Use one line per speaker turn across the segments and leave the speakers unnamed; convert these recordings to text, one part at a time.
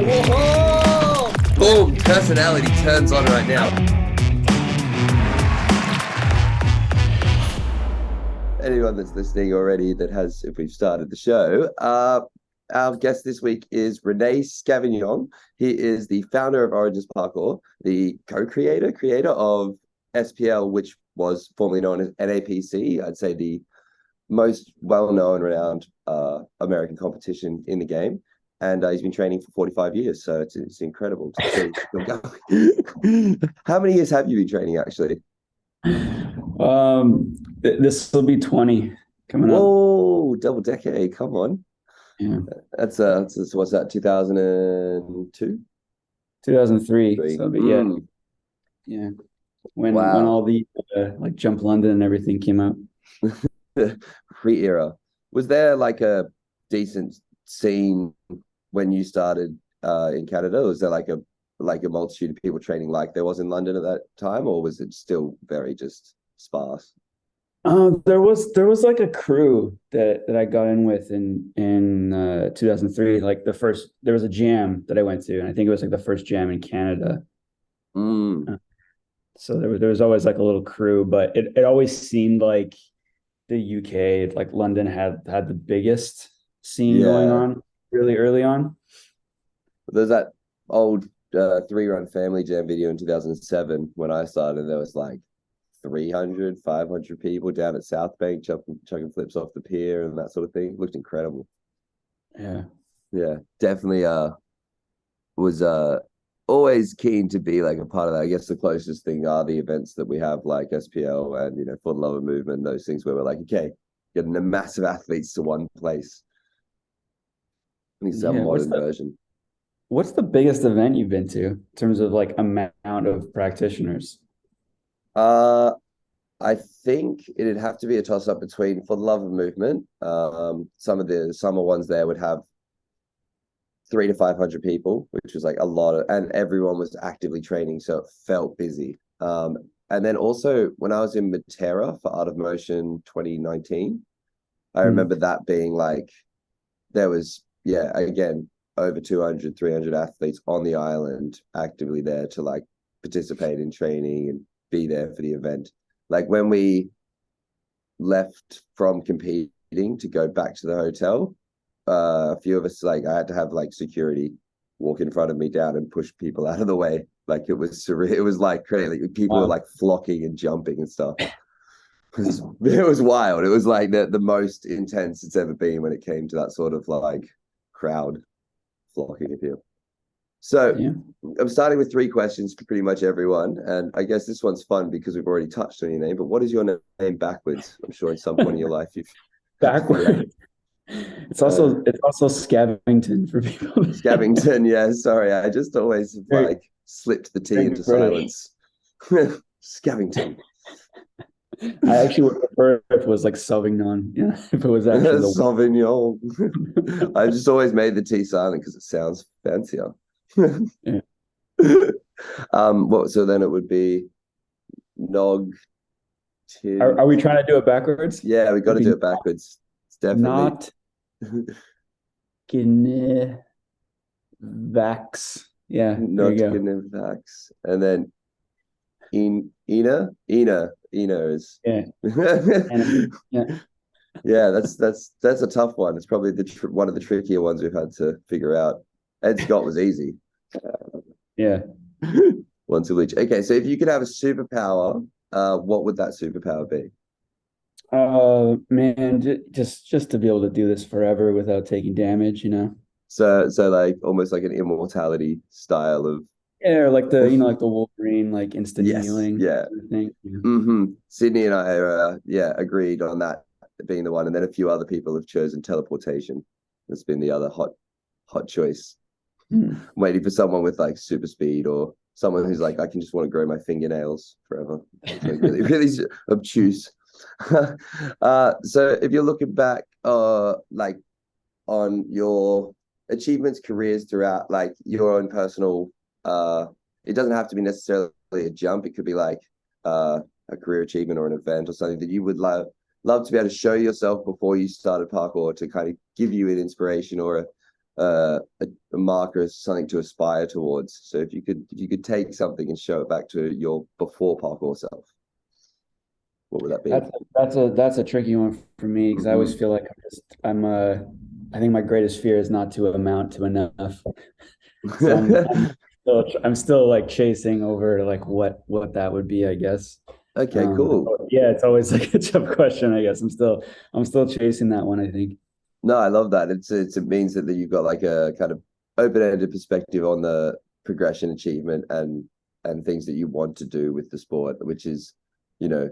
Whoa! Boom! Personality turns on right now. Anyone that's listening already that has, if we've started the show, our guest this week is Rene Scavington. He is the founder of Origins Parkour, the creator of SPL, which was formerly known as NAPC. I'd say the most well-known, renowned American competition in the game. And he's been training for 45 years, so it's incredible to see him go. How many years have you been training, actually?
This will be 20 coming up.
Whoa, double decade! Come on.
Yeah,
That's what's that? 2002,
2003. So, but yeah. When all the like Jump London and everything came out.
Pre-era. Was there like a decent scene when you started in Canada? Was there like a multitude of people training like there was in London at that time, or was it still very just sparse?
There was like a crew that I got in with in 2003. Like there was a jam that I went to, and I think it was like the first jam in Canada. So there was always like a little crew, but it always seemed like the UK, like London had the biggest scene going on really early on.
There's that old 3 Run Family Jam video in 2007 when I started. There was like 300, 500 people down at South Bank chucking flips off the pier and that sort of thing. It looked incredible. Yeah, definitely was always keen to be like a part of that. I guess the closest thing are the events that we have like SPL and For the Love of Movement, those things where we're like, okay, getting the massive athletes to one place. I think some modern version.
What's the biggest event you've been to in terms of like amount of practitioners?
I think it'd have to be a toss up between For the Love of Movement. Some of the summer ones there would have 300 to 500 people, which was like a lot and everyone was actively training, so it felt busy. And then also when I was in Matera for Art of Motion 2019, I remember that being like there was again over 200, 300 athletes on the island actively there to like participate in training and be there for the event. Like when we left from competing to go back to the hotel, a few of us, like I had to have like security walk in front of me down and push people out of the way. Like it was surreal. It was like crazy. People were like flocking and jumping and stuff. It was wild. It was like the most intense it's ever been when it came to that sort of like crowd flocking of people. So I'm starting with 3 questions for pretty much everyone. And I guess this one's fun because we've already touched on your name, but what is your name backwards? I'm sure at some point in your life you've
backwards. It's also Scavington for people.
Scavington, yeah. Sorry, I just always like slipped the T into silence. Scavington.
I actually would prefer if it was like Sauvignon. Yeah, if it was actually
Sauvignon. I just always made the T silent because it sounds fancier.
Yeah.
So then it would be Nog.
Are we trying to do it backwards?
Yeah, we got to do it backwards. It's definitely
not Vax. Yeah,
not Vax. And then Ina is yeah. That's a tough one. It's probably one of the trickier ones we've had to figure out. Ed Scott was easy.
Yeah.
One to each. Okay, so if you could have a superpower, what would that superpower be?
Man, just to be able to do this forever without taking damage,
So like almost like an immortality style of
or like the like the Wolverine, like instant healing.
Yeah.
Thing.
Sydney and I are agreed on that being the one, and then a few other people have chosen teleportation. That's been the other hot choice. I'm waiting for someone with like super speed or someone who's like, I can just want to grow my fingernails forever. Like really, really obtuse. So if you're looking back like on your achievements, careers throughout like your own personal it doesn't have to be necessarily a jump. It could be like a career achievement or an event or something that you would love to be able to show yourself before you started parkour to kind of give you an inspiration or a marker, something to aspire towards. So if you could take something and show it back to your before parkour self, what would that be?
That's a tricky one for me because I always
Mm-hmm.
feel like I think my greatest fear is not to amount to enough. So I'm still like chasing over like what that would be, I guess.
Okay, cool.
Yeah, it's always like a tough question, I guess. I'm still chasing that one, I think.
No, I love that. It means that you've got like a kind of open-ended perspective on the progression, achievement, and things that you want to do with the sport, which is, you know,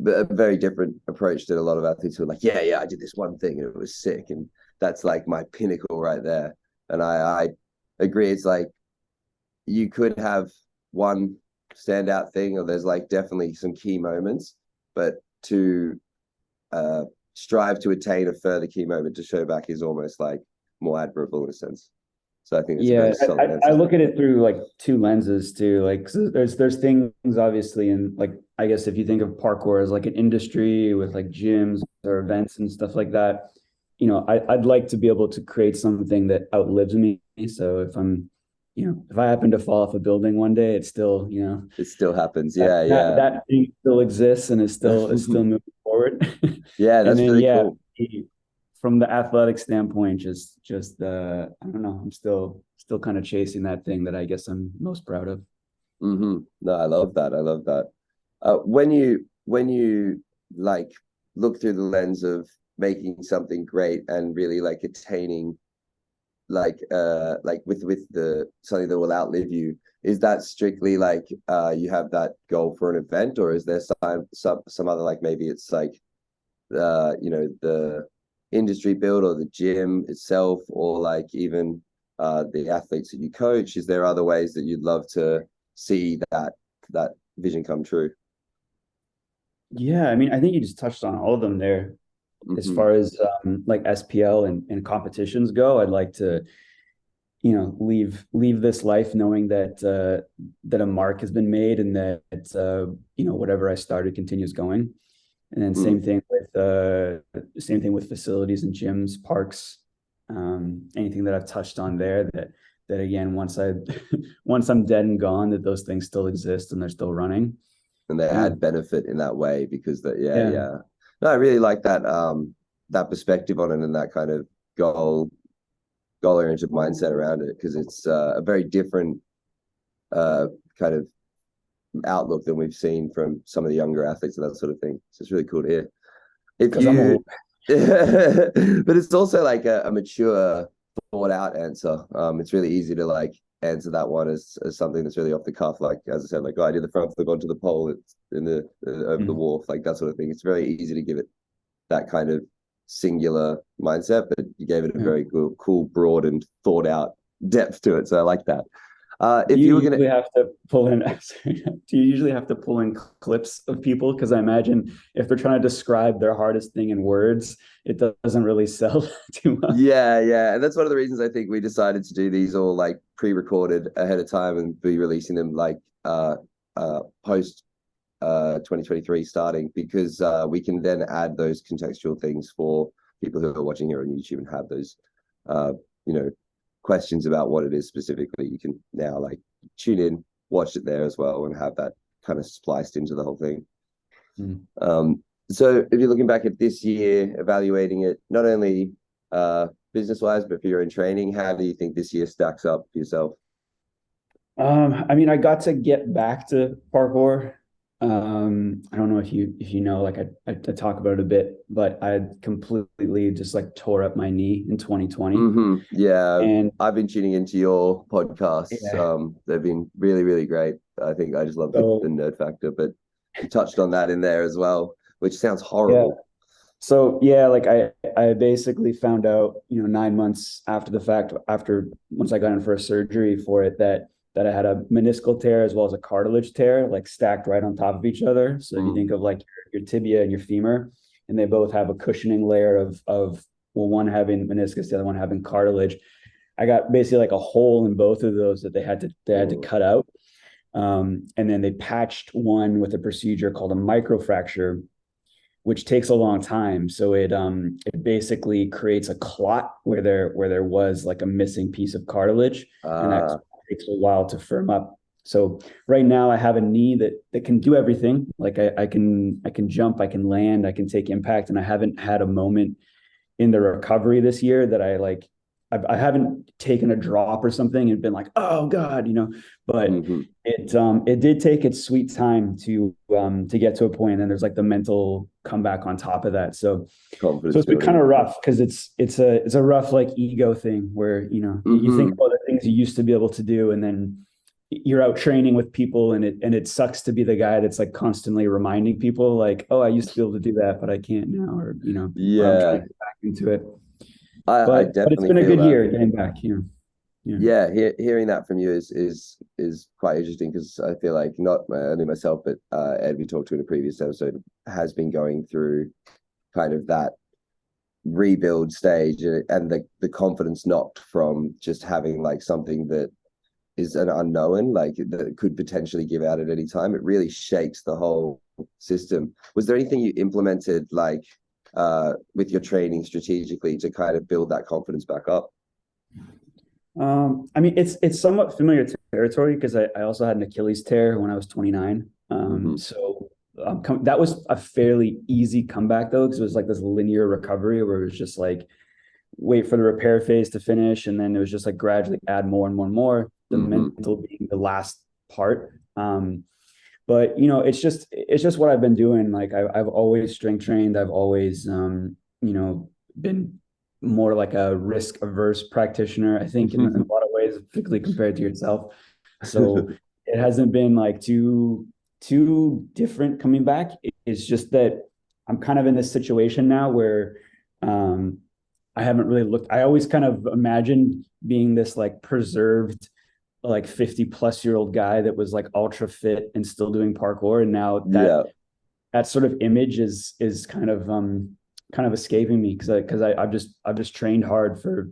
a very different approach to a lot of athletes who are like, yeah, I did this one thing and it was sick, and that's like my pinnacle right there. And I agree. It's like you could have one standout thing, or there's like definitely some key moments, but to strive to attain a further key moment to show back is almost like more admirable in a sense. So I think it's a
Yeah,
very solid
I
answer.
look at it through like two lenses too. Like so there's things obviously in like I guess if you think of parkour as like an industry with like gyms or events and stuff like that, I'd like to be able to create something that outlives me. So if I happen to fall off a building one day, it's still,
It still happens.
that
Yeah,
that,
yeah.
that thing still exists and is still moving forward.
Yeah,
And
that's
then
really
yeah,
cool.
from the athletic standpoint, just I don't know, I'm still kind of chasing that thing that I guess I'm most proud of.
No, I love that. I love that. When you like look through the lens of making something great and really like attaining like with the something that will outlive you, is that strictly like you have that goal for an event, or is there some other, like maybe it's like the industry build or the gym itself, or like even the athletes that you coach? Is there other ways that you'd love to see that vision come true?
Yeah, I mean, I think you just touched on all of them there. As
Mm-hmm.
far as like SPL and competitions go, I'd like to, leave this life knowing that a mark has been made and that whatever I started continues going. And then
Mm.
same thing with facilities and gyms, parks, anything that I've touched on there that again, once I'm dead and gone, that those things still exist and they're still running.
And they
Yeah.
add benefit in that way, because that, yeah,
Yeah.
yeah. No, I really like that perspective on it, and that kind of goal oriented mindset around it, because it's a very different uh kind of outlook than we've seen from some of the younger athletes and that sort of thing. So it's really cool to hear. If
Because I'm
you,
old.
but it's also like a mature, thought out answer. It's really easy to like answer that one as something that's really off the cuff. Like, as I said, like, oh, I did the front flip onto the pole in the over the wharf, like that sort of thing. It's very easy to give it that kind of singular mindset, but you gave it a
Yeah.
very cool, broad, and thought out depth to it. So I like that.
Do
If
you
you were gonna,
usually have to pull in? Do you usually have to pull in clips of people? Because I imagine if they're trying to describe their hardest thing in words, it doesn't really sell too much.
yeah, and that's one of the reasons I think we decided to do these all like pre-recorded ahead of time and be releasing them like post 2023 starting, because we can then add those contextual things for people who are watching here on YouTube and have those uh you know questions about what it is specifically. You can now like tune in, watch it there as well, and have that kind of spliced into the whole thing.
Mm.
So if you're looking back at this year, evaluating it not only business wise, but for your own training, how do you think this year stacks up for yourself?
I mean, I got to get back to parkour. I don't know if you know, like I talk about it a bit, but I completely just like tore up my knee in 2020.
Yeah,
And
I've been tuning into your podcasts.
yeah,
They've been really, really great. I think I just love the
so
nerd factor, but you touched on that in there as well, which sounds
yeah,
horrible.
so yeah, like I basically found out, 9 months after the fact, after once I got in for a surgery for it, that I had a meniscal tear as well as a cartilage tear, like stacked right on top of each other. So if you
Mm.
think of like your tibia and your femur, and they both have a cushioning layer of well, one having meniscus, the other one having cartilage. I got basically like a hole in both of those that they had to
Oh.
cut out. And then they patched one with a procedure called a microfracture, which takes a long time. So it basically creates a clot where there was like a missing piece of cartilage, and that takes a while to firm up. So right now I have a knee that can do everything. Like I can jump, I can land, I can take impact, and I haven't had a moment in the recovery this year that I haven't taken a drop or something and been like, oh God, but it did take its sweet time to get to a point. And then there's like the mental comeback on top of that. So it's been kind of rough because it's a rough like ego thing where, you think about the things you used to be able to do, and then you're out training with people, and it sucks to be the guy that's like constantly reminding people like, oh, I used to be able to do that, but I can't now, or or I'm trying to get back into it.
I
But
definitely
it's been a good year getting back here.
Yeah, hearing that from you is quite interesting, because I feel like not only myself, but Ed, we talked to in a previous episode, has been going through kind of that rebuild stage, and the confidence knocked from just having like something that is an unknown, like that could potentially give out at any time. It really shakes the whole system. Was there anything you implemented like with your training strategically to kind of build that confidence back up?
I mean, it's somewhat familiar territory because I also had an Achilles tear when I was 29. So that was a fairly easy comeback though, because it was like this linear recovery where it was just like wait for the repair phase to finish, and then it was just like gradually add more and more and more. The mental being the last part. But it's just what I've been doing. Like I've always strength trained. I've always been more like a risk averse practitioner, I think, in a lot of ways, particularly compared to yourself. So it hasn't been like too different coming back. It's just that I'm kind of in this situation now where I haven't really looked. I always kind of imagined being this like preserved, like 50-plus-year-old guy that was like ultra fit and still doing parkour. And now that sort of image is kind of escaping me because I've just trained hard for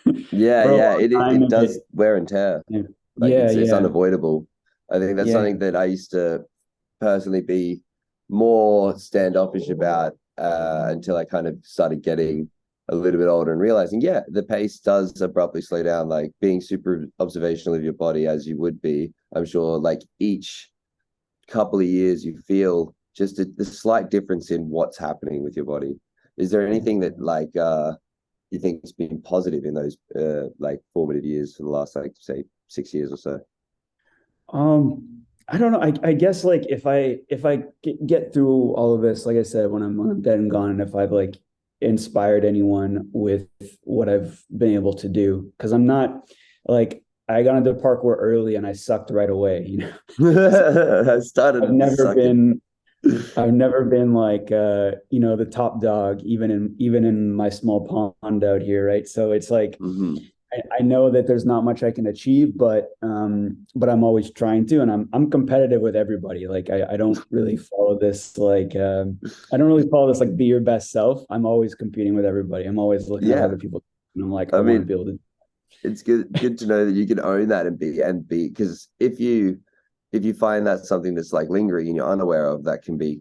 it does wear and tear. Like it's unavoidable. I think that's something that I used to personally be more standoffish about until I kind of started getting a little bit older and realizing, the pace does abruptly slow down, like being super observational of your body as you would be. I'm sure like each couple of years you feel just the slight difference in what's happening with your body. Is there anything that like you think has been positive in those like formative years for the last like say 6 years or so?
I don't know. I guess like if I get through all of this, like I said, when I'm dead and gone, and if I've like inspired anyone with what I've been able to do, because I'm not like I got into parkour early and I sucked right away.
I started.
I've never been like the top dog, even in my small pond out here, right? So it's like I know that there's not much I can achieve, but I'm always trying to, and I'm competitive with everybody. Like I don't really follow this like I don't really follow this like be your best self. I'm always competing with everybody. I'm always looking at other people, and I'm like I want to be able to.
It's good to know that you can own that and be because if you find that's something that's like lingering and you're unaware of, that can be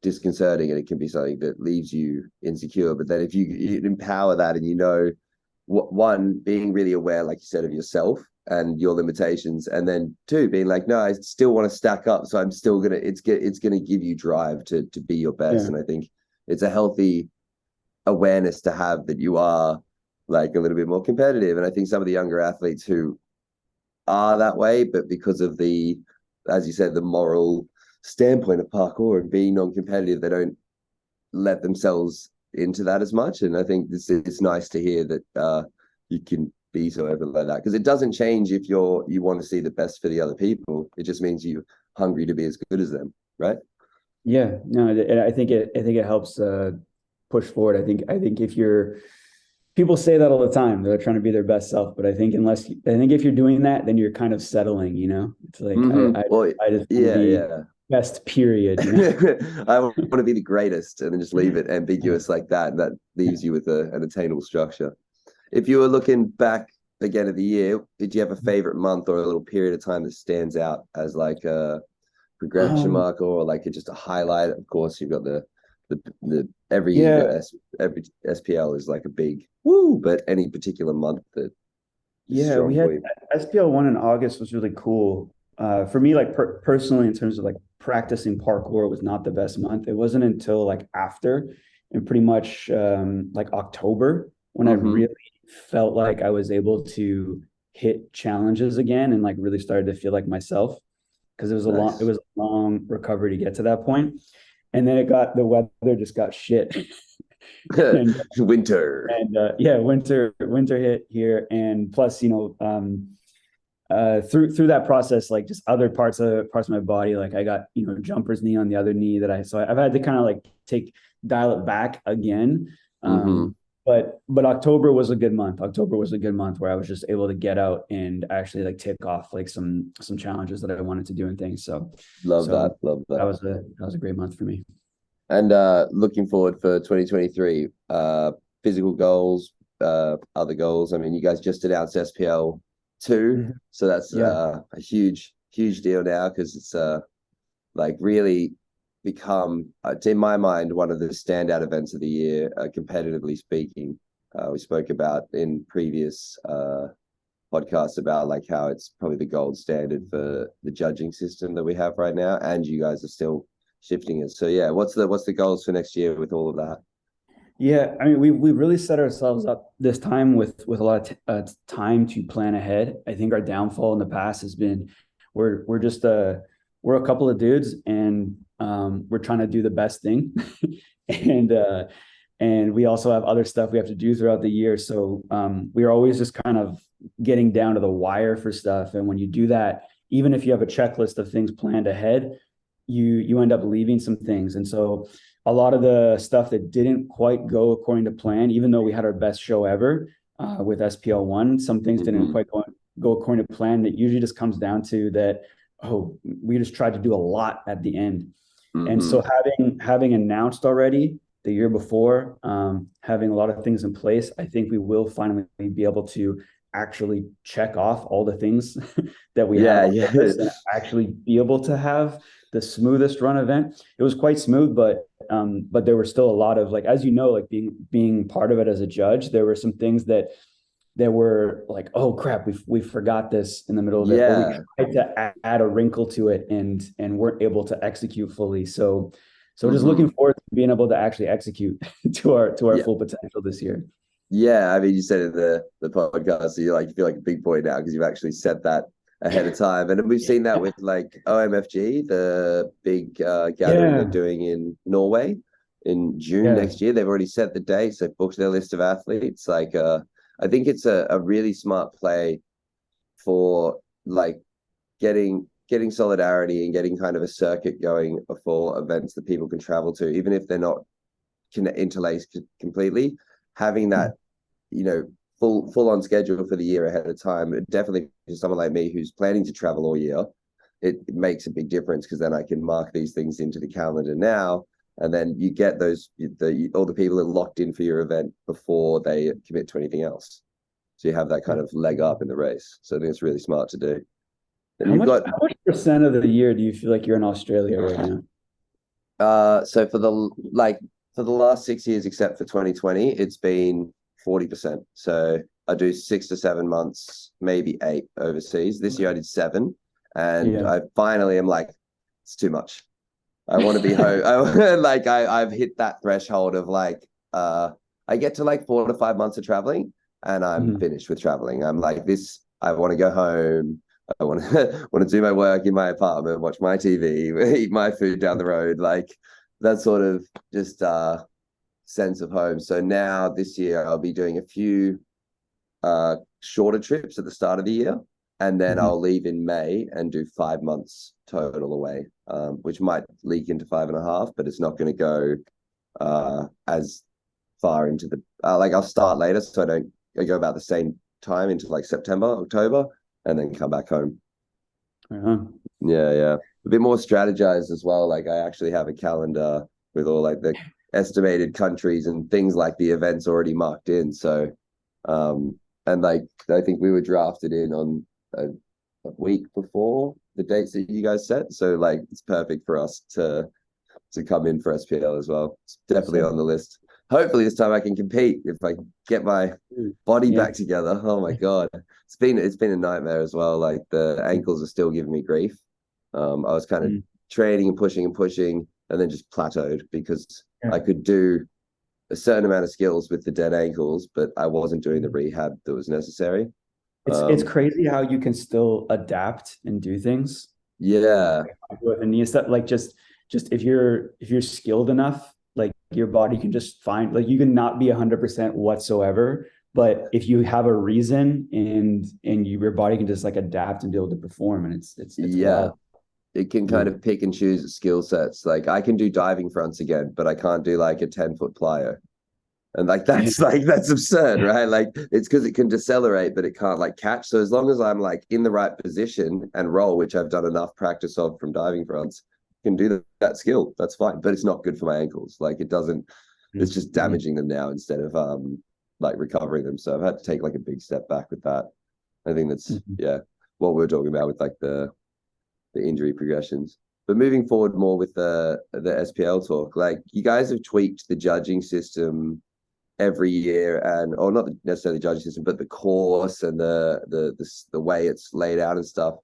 disconcerting, and it can be something that leaves you insecure. But then if you empower that, and one, being really aware, like you said, of yourself and your limitations, and then two, being like, no, I still want to stack up, so I'm still gonna. It's gonna give you drive to be your best, and I think it's a healthy awareness to have that you are like a little bit more competitive. And I think some of the younger athletes who are that way, but because of the, as you said, the moral standpoint of parkour and being non-competitive, they don't let themselves into that as much. And I think it's nice to hear that you can be so open like that, because it doesn't change if you want to see the best for the other people. It just means you're hungry to be as good as them, right?
Yeah, no, I think it helps push forward. I think if people say that all the time, they're trying to be their best self, but I think if you're doing that, then you're kind of settling. It's like I just want to be best, period.
I want to be the greatest, and then just leave it ambiguous like that, and that leaves you with an attainable structure. If you were looking back again at the year, did you have a favorite month or a little period of time that stands out as like a progression marker, or like just a highlight? Of course, you've got the the every
Yeah,
every SPL is like a big woo, but any particular month that is
yeah, we
strong
had
for you.
SPL one in August was really cool. For me, like personally, in terms of like practicing parkour, was not the best month. It wasn't until like after and pretty much like October when I
Mm-hmm.
really felt like I was able to hit challenges again and like really started to feel like myself because it
Nice.
was a long recovery to get to that point. And then the weather just got shit. and
Winter.
yeah, winter hit here, and plus, through that process, like just other parts of my body, like I got jumper's knee on the other knee I've had to kind of like dial it back again.
Mm-hmm.
But October was a good month. October was a good month where I was just able to get out and actually like tick off like some challenges that I wanted to do and things. So
Love
so
that. Love
that
that.
was a great month for me.
And looking forward for 2023, physical goals, other goals. I mean, you guys just announced SPL 2,
Mhm.
so that's
Yeah.
a huge deal now because it's like really become, in my mind, one of the standout events of the year, competitively speaking. We spoke about in previous podcasts about like how it's probably the gold standard for the judging system that we have right now, and you guys are still shifting it. So yeah, what's the goals for next year with all of that?
Yeah, I mean, we really set ourselves up this time with a lot of time to plan ahead. I think our downfall in the past has been we're just we're a couple of dudes and we're trying to do the best thing, and and we also have other stuff we have to do throughout the year. So we are always just kind of getting down to the wire for stuff. And when you do that, even if you have a checklist of things planned ahead, you end up leaving some things. And so a lot of the stuff that didn't quite go according to plan, even though we had our best show ever with SPL one, some things didn't
Mm-hmm.
quite go according to plan. That usually just comes down to that, oh, we just tried to do a lot at the end. And
Mm-hmm.
so having announced already the year before, having a lot of things in place, I think we will finally be able to actually check off all the things that we have
Yeah,
on the
yeah.
list and actually be able to have the smoothest run event. It was quite smooth, but there were still a lot of like, as you know, like being part of it as a judge, there were some things that were like, oh crap, we forgot this in the middle of it, or we
Yeah.
tried to add a wrinkle to it and weren't able to execute fully. So just looking
Mm-hmm.
forward to being able to actually execute to our
Yeah.
full potential this year.
Yeah, I mean, you said in the podcast, so you feel like a big boy now because you've actually said that ahead of time, and we've seen that with like OMFG, the big gathering they're
Yeah,
doing in Norway in June
yeah.
next year. They've already set the dates. They've booked their list of athletes. Like, I think it's a really smart play for like getting solidarity and getting kind of a circuit going for events that people can travel to, even if they're not interlaced completely. Having that full on schedule for the year ahead of time. It definitely for someone like me who's planning to travel all year, it makes a big difference because then I can mark these things into the calendar now, and then you get all the people that are locked in for your event before they commit to anything else. So you have that kind of leg up in the race. So I think it's really smart to do. And you've got
How much percent of the year do you feel like you're in Australia right now?
so for the last 6 years, except for 2020, it's been 40%. So I do 6 to 7 months, maybe 8 overseas. This year I did 7, and
Yeah.
I finally am like, it's too much. I want to be home. I've hit that threshold of like I get to like 4 to 5 months of traveling, and I'm
Mhm.
finished with traveling. I'm like this. I want to go home. I want to want to do my work in my apartment, watch my TV, eat my food down the road, like that sort of just sense of home. So now this year I'll be doing a few shorter trips at the start of the year, and then
Mhm.
I'll leave in May and do 5 months total away, which might leak into 5.5, but it's not going to go as far into the like I'll start later, so I go about the same time into like September, October, and then come back home.
Right on.
Yeah, yeah. A bit more strategized as well. Like I actually have a calendar with all like the estimated countries and things like the events already marked in. So, and like I think we were drafted in on a week before the dates that you guys set. So like it's perfect for us to to come in for SPL as well. It's definitely
So,
on the list. Hopefully this time I can compete if I get my body
yeah.
back together. Oh my God. It's been a nightmare as well. Like the ankles are still giving me grief. I was kind of training and pushing and then just plateaued because I could do a certain amount of skills with the dead ankles, but I wasn't doing the rehab that was necessary.
It's crazy how you can still adapt and do things.
Yeah.
With the knee stuff, like just if you're skilled enough, like your body can just find, like you can not be 100% whatsoever, but if you have a reason and your body can just like adapt and be able to perform, and it's
Yeah.
wild.
It can kind of pick and choose skill sets. Like I can do diving fronts again, but I can't do like a 10-foot plyo. And that's absurd, right? Like it's because it can decelerate, but it can't like catch. So as long as I'm like in the right position and roll, which I've done enough practice of from diving fronts, can do that skill. That's fine. But it's not good for my ankles. Like it doesn't, it's just damaging them now instead of like recovering them. So I've had to take like a big step back with that. I think that's what we're talking about with like the injury progressions. But moving forward more with the SPL talk, like you guys have tweaked the judging system every year, and or not necessarily the judging system, but the course and the way it's laid out and stuff.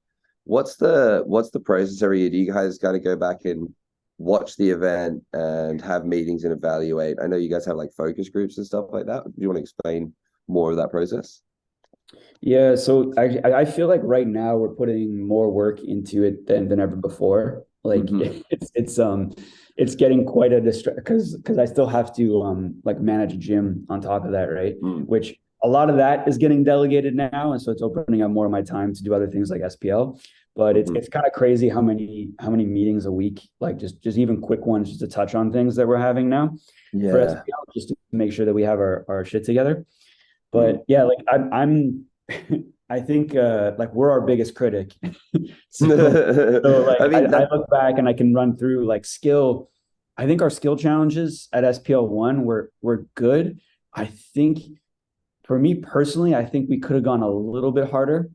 What's the process every year? Do you guys kind of go back and watch the event and have meetings and evaluate? I know you guys have like focus groups and stuff like that. Do you want to explain more of that process?
Yeah, so I feel like right now we're putting more work into it than ever before. Like it's getting quite a distract because I still have to like manage a gym on top of that, right? Which a lot of that is getting delegated now, and so it's opening up more of my time to do other things like SPL. But it's kind of crazy how many meetings a week, like just even quick ones, just to touch on things that we're having now for SPL, just to make sure that we have our shit together. But yeah, like I'm I think like we're our biggest critic. So like
I mean
I look back and I can run through like skill. I think our skill challenges at SPL1 were good. I think for me personally, I think we could have gone a little bit harder.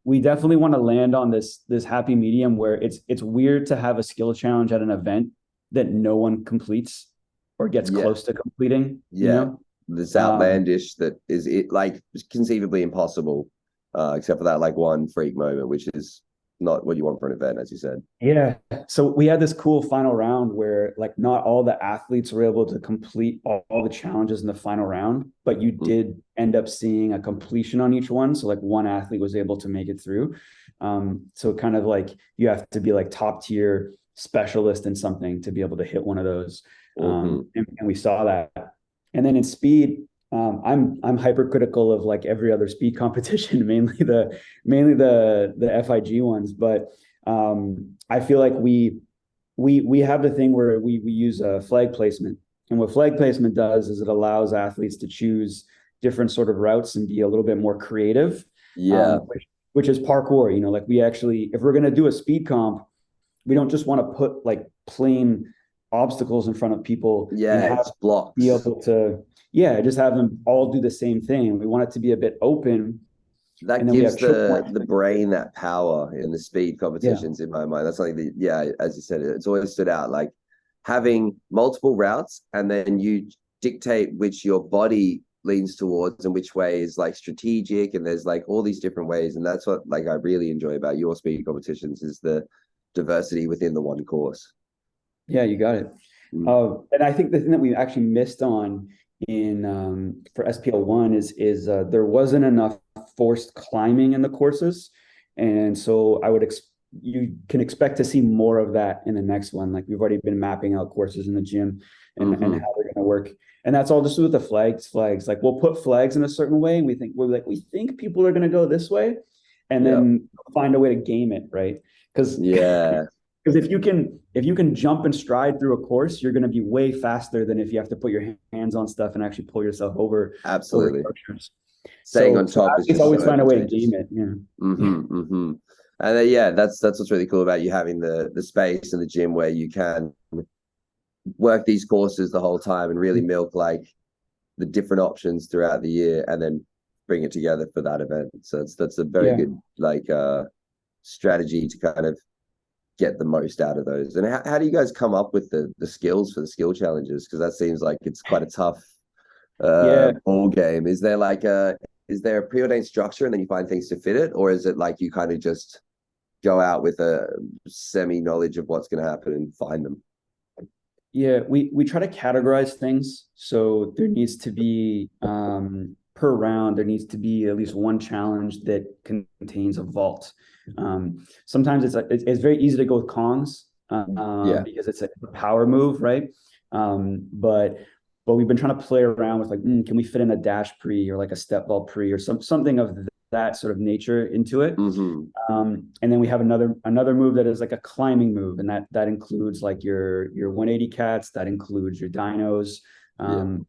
We definitely want to land on this happy medium where it's weird to have a skill challenge at an event that no one completes or gets close to completing. You know?
This outlandish that is it like conceivably impossible, except for that like one freak moment, which is not what you want for an event, as you said.
Yeah. So we had this cool final round where like not all the athletes were able to complete all the challenges in the final round, but you did end up seeing a completion on each one. So like one athlete was able to make it through. So kind of like you have to be like top tier specialist in something to be able to hit one of those. And we saw that. And then in speed, I'm hypercritical of like every other speed competition, mainly the FIG ones. But I feel like we have the thing where we use a flag placement, and what flag placement does is it allows athletes to choose different sort of routes and be a little bit more creative. Which is parkour. You know, like we actually, if we're gonna do a speed comp, we don't just want to put like plain obstacles in front of people and have
blocks.
Be able to just have them all do the same thing. We want it to be a bit open.
That gives the brain that power in the speed competitions in my mind. That's like as you said, it's always stood out, like having multiple routes and then you dictate which your body leans towards and which way is like strategic, and there's like all these different ways, and that's what like I really enjoy about your speed competitions is the diversity within the one course.
Yeah, you got it. And I think the thing that we actually missed on in for SPL1 is there wasn't enough forced climbing in the courses, and so you can expect to see more of that in the next one. Like we've already been mapping out courses in the gym and how they're going to work, and that's all just with the flags. Like we'll put flags in a certain way. We think people are going to go this way, and then find a way to game it, right? Because if you can jump and stride through a course, you're going to be way faster than if you have to put your hands on stuff and actually pull yourself over.
Absolutely.
Staying on top is just always find a way to game it.
And then, that's what's really cool about you having the space in the gym where you can work these courses the whole time and really milk like the different options throughout the year and then bring it together for that event. So that's a very good like strategy to kind of get the most out of those. And how do you guys come up with the skills for the skill challenges? Because that seems like it's quite a tough
Yeah.
ball game. Is there a preordained structure and then you find things to fit it, or is it like you kind of just go out with a semi knowledge of what's going to happen and find them?
Yeah, we try to categorize things. So there needs to be per round, there needs to be at least one challenge that contains a vault. Sometimes it's very easy to go with Kongs
Yeah.
because it's a power move, right? But we've been trying to play around with like, can we fit in a dash pre or like a step vault pre or something of that sort of nature into it.
Mm-hmm.
And then we have another move that is like a climbing move, and that includes like your 180 cats, that includes your dinos,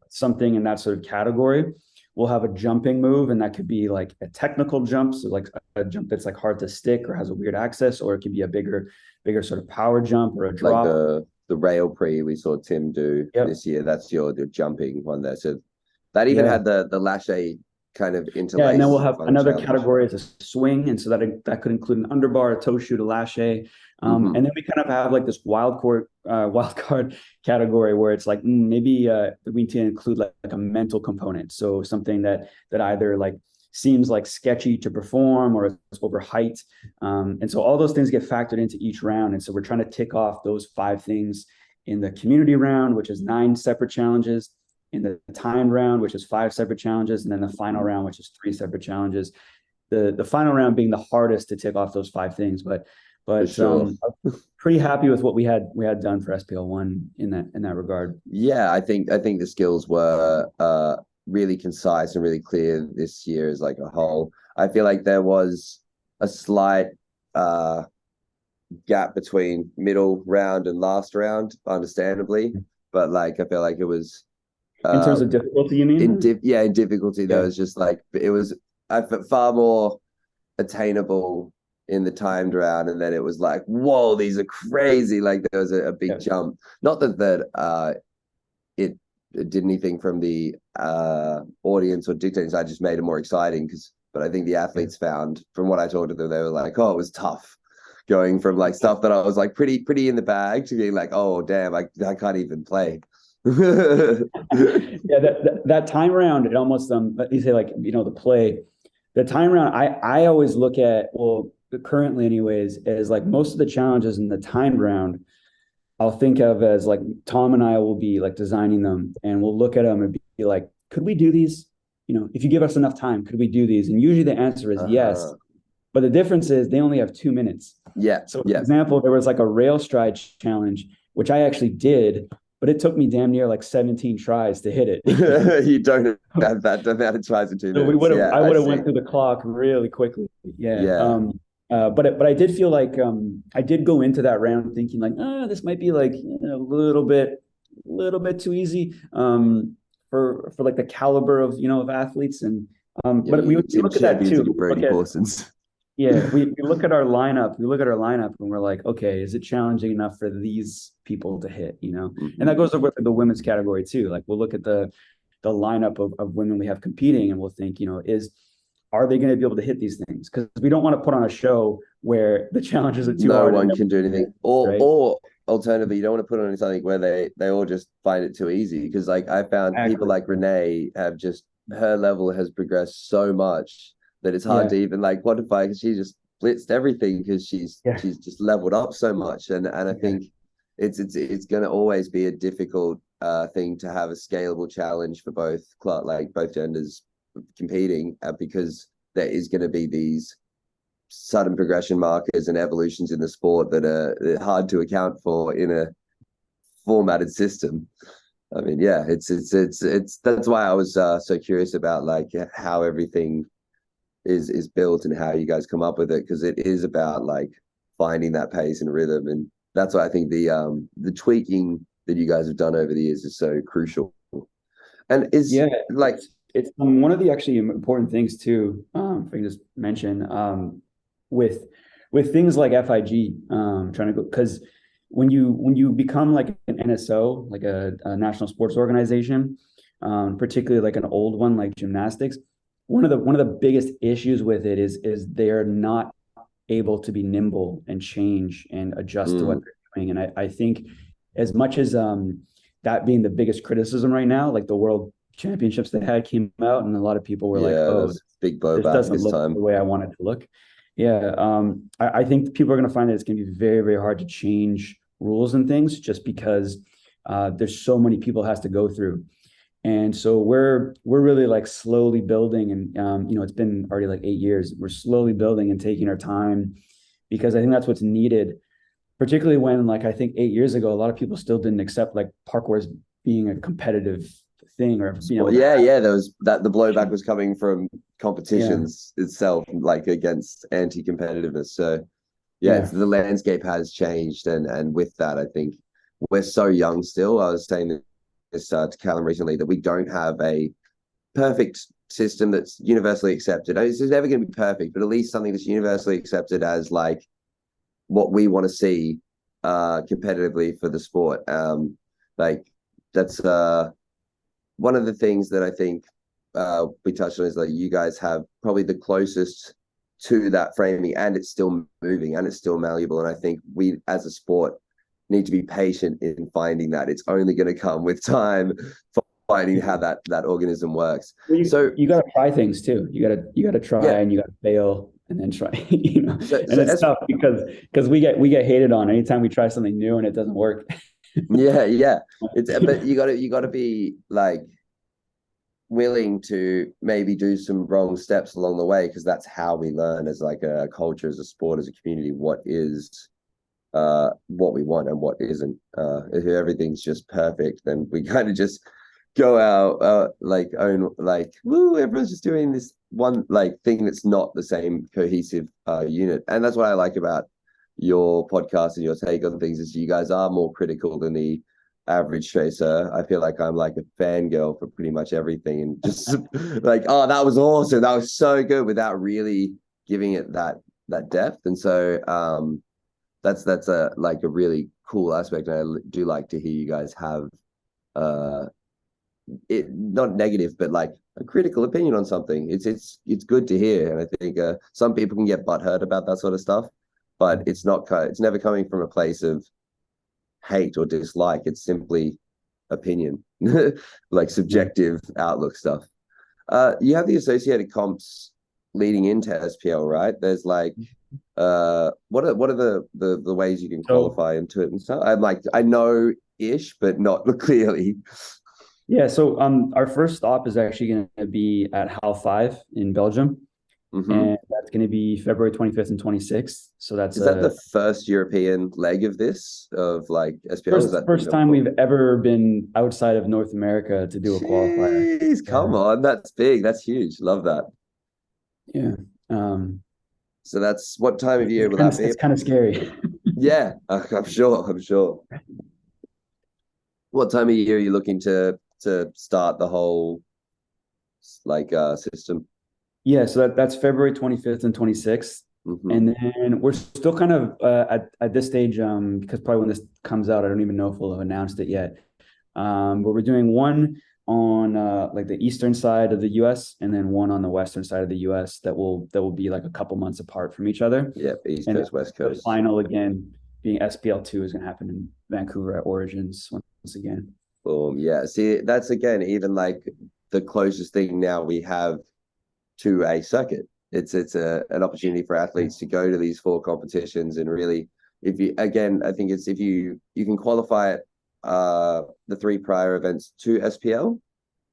something in that sort of category. We'll have a jumping move, and that could be like a technical jump, so like a jump that's like hard to stick or has a weird access, or it could be a bigger sort of power jump or a drop.
Like the rail pre we saw Tim do this year. That's your jumping one there. So that even had the lache kind of interlace.
Yeah, and then we'll have another category as a swing, and so that could include an underbar, a toe shoot, a lache, and then we kind of have like this wild card category where it's like maybe we need to include like a mental component, so something that either like seems like sketchy to perform or it's over height, and so all those things get factored into each round, and so we're trying to tick off those 5 things in the community round, which is 9 separate challenges, in the timed round, which is 5 separate challenges, and then the final round, which is 3 separate challenges. The final round being the hardest to tick off those 5 things, but
sure.
pretty happy with what we had done for SPL1 in that regard.
Yeah, I think the skills were really concise and really clear this year as like a whole. I feel like there was a slight gap between middle round and last round, understandably, but like I feel like it was
in terms of difficulty, you mean?
In difficulty, there was just like it was far more attainable in the timed round, and then it was like, whoa, these are crazy. Like there was a big jump. Not that it did anything from the audience or dictators. I just made it more exciting but I think the athletes found, from what I talked to them, they were like, oh, it was tough. Going from like stuff that I was like pretty in the bag to being like, oh damn, I can't even play.
Yeah, that time round, it almost you say like, the play, the time round, I always look at, well, currently anyways, as like most of the challenges in the timed round I'll think of as like Tom and I will be like designing them, and we'll look at them and be like, could we do these? If you give us enough time, could we do these? And usually the answer is yes. But the difference is they only have 2 minutes.
Yeah.
So for example, there was like a rail stride challenge, which I actually did, but it took me damn near like 17 tries to hit it.
You don't have that amount of tries in 2 minutes.
So I would have went through the clock really quickly. Yeah. But I did feel like I did go into that round thinking like, this might be like a little bit too easy for like the caliber of of athletes, and but we look at that too. We look at our lineup. We look at our lineup and we're like, okay, is it challenging enough for these people to hit? And that goes with the women's category too. Like we'll look at the lineup of women we have competing, and we'll think, are they going to be able to hit these things? Because we don't want to put on a show where the challenges are too hard.
No one can do anything. Or alternatively, you don't want to put on something where they all just find it too easy. Because like I found people like Rene have just, her level has progressed so much that it's hard to even like quantify, because she just blitzed everything because she's just leveled up so much. And I think it's going to always be a difficult thing to have a scalable challenge for both genders competing, because there is going to be these sudden progression markers and evolutions in the sport that are hard to account for in a formatted system. I mean, it's that's why I was so curious about like how everything is built and how you guys come up with it, because it is about like finding that pace and rhythm, and that's why I think the tweaking that you guys have done over the years is so crucial. And
it's one of the actually important things too, if I can just mention, with things like FIG, trying to go, because when you become like an NSO, like a national sports organization, particularly like an old one like gymnastics, one of the biggest issues with it is they're not able to be nimble and change and adjust to what
Mm,
they're doing. And I think as much as that being the biggest criticism right now, like the world championships they had came out and a lot of people were like,
yeah,
oh,
there's big
this
blowback
doesn't
this
look the
time.
way I want it to look. Yeah. I think people are going to find that it's going to be very, very hard to change rules and things just because there's so many people has to go through. And so we're really like slowly building, and it's been already like 8 years. We're slowly building and taking our time because I think that's what's needed, particularly when, like, I think 8 years ago, a lot of people still didn't accept like parkour as being a competitive thing or being able to
Yeah,
have.
yeah, there was that the blowback was coming from
Yeah,
competitions itself, like against anti-competitiveness. So yeah,
yeah,
it's, the landscape has changed, and with that, I think we're so young still. I was saying this to Callum recently that we don't have a perfect system that's universally accepted. It's never going to be perfect, but at least something that's universally accepted as like what we want to see competitively for the sport. Like that's one of the things that I think we touched on is that you guys have probably the closest to that framing, and it's still moving and it's still malleable. And I think we, as a sport, need to be patient in finding that. It's only going to come with time for finding how
yeah.
that organism works.
Well,
So
you got to try things too. You got to try
yeah,
and you got to fail and then try.
so
And
so
it's
as
tough because we get hated on anytime we try something new and it doesn't work.
yeah, it's but you got to be like willing to maybe do some wrong steps along the way, because that's how we learn as like a culture, as a sport, as a community, what is what we want and what isn't. If everything's just perfect, then we kind of just go out like own like woo, everyone's just doing this one like thing that's not the same cohesive unit. And that's what I like about your podcast and your take on things, is you guys are more critical than the average tracer. I feel like I'm like a fangirl for pretty much everything, and just like, oh, that was awesome, that was so good, without really giving it that depth. And so that's a like a really cool aspect. And I do like to hear you guys have uh it not negative, but like a critical opinion on something. It's good to hear. And I think some people can get butthurt about that sort of stuff, but it's never coming from a place of hate or dislike. It's simply opinion, like
Yeah.
subjective outlook stuff. You have the associated comps leading into SPL, right? There's like what are the ways you can
So
qualify into it and stuff? I'm like, I know ish, but not clearly.
yeah, so our first stop is actually going to be at Hal 5 in Belgium,
Hmm.
and that's going to be February 25th and 26th. So that's
Is that
a
the first European leg of this, of like SPL? Is
first
that been
first
done
time
before?
we've ever been outside of North America to do a qualifier.
Jeez,
Yeah.
come on, that's big, that's huge. Love that.
Yeah. Um,
So that's what time of year
it's
will
kind
that
of
be?
it's kind of scary.
Yeah, I'm sure. I'm sure. What time of year are you looking to start the whole like system?
Yeah, so that's February 25th and 26th.
Hmm.
And then we're still kind of at this stage, because probably when this comes out, I don't even know if we'll have announced it yet. But we're doing one on like the eastern side of the US and then one on the western side of the US that will be like a couple months apart from each other.
Yeah, East
And then
Coast, West
the
Coast.
final again being SPL2 is going to happen in Vancouver at Origins once again.
Boom. Yeah. See, that's again even like the closest thing now we have to a circuit. It's an opportunity for
Yeah.
athletes to go to these four competitions, and really, if you again, I think it's if you can qualify it the three prior events to SPL,